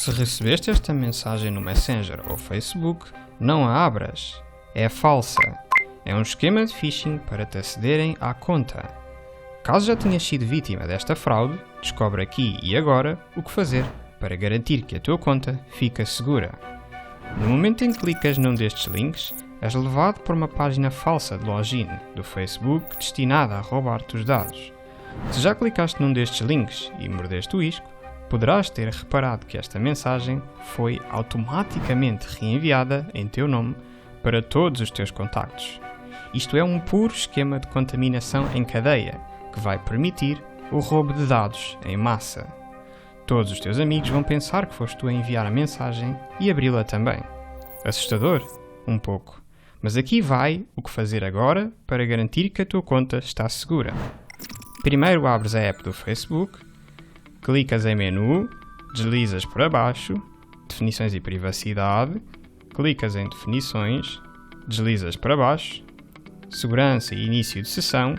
Se recebeste esta mensagem no Messenger ou Facebook, não a abras. É falsa. É um esquema de phishing para te acederem à conta. Caso já tenhas sido vítima desta fraude, descobre aqui e agora o que fazer para garantir que a tua conta fica segura. No momento em que clicas num destes links, és levado para uma página falsa de login do Facebook destinada a roubar-te os dados. Se já clicaste num destes links e mordeste o isco, poderás ter reparado que esta mensagem foi automaticamente reenviada em teu nome para todos os teus contactos. Isto é um puro esquema de contaminação em cadeia que vai permitir o roubo de dados em massa. Todos os teus amigos vão pensar que foste tu a enviar a mensagem e abri-la também. Assustador? Um pouco. Mas aqui vai o que fazer agora para garantir que a tua conta está segura. Primeiro abres a app do Facebook, clicas em menu, deslizas para baixo, definições e privacidade, clicas em definições, deslizas para baixo, segurança e início de sessão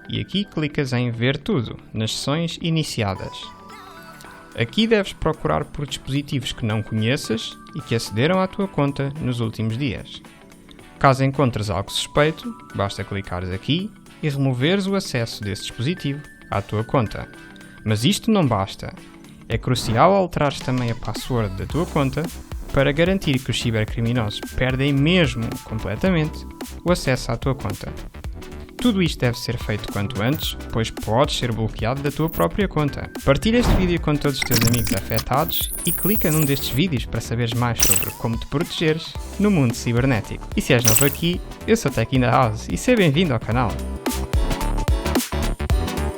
e aqui clicas em ver tudo, nas sessões iniciadas. Aqui deves procurar por dispositivos que não conheças e que acederam à tua conta nos últimos dias. Caso encontres algo suspeito, basta clicares aqui e removeres o acesso desse dispositivo à tua conta. Mas isto não basta. É crucial alterares também a password da tua conta para garantir que os cibercriminosos perdem mesmo completamente o acesso à tua conta. Tudo isto deve ser feito quanto antes, pois podes ser bloqueado da tua própria conta. Partilha este vídeo com todos os teus amigos afetados e clica num destes vídeos para saberes mais sobre como te protegeres no mundo cibernético. E se és novo aqui, eu sou Tech in the House e seja bem-vindo ao canal.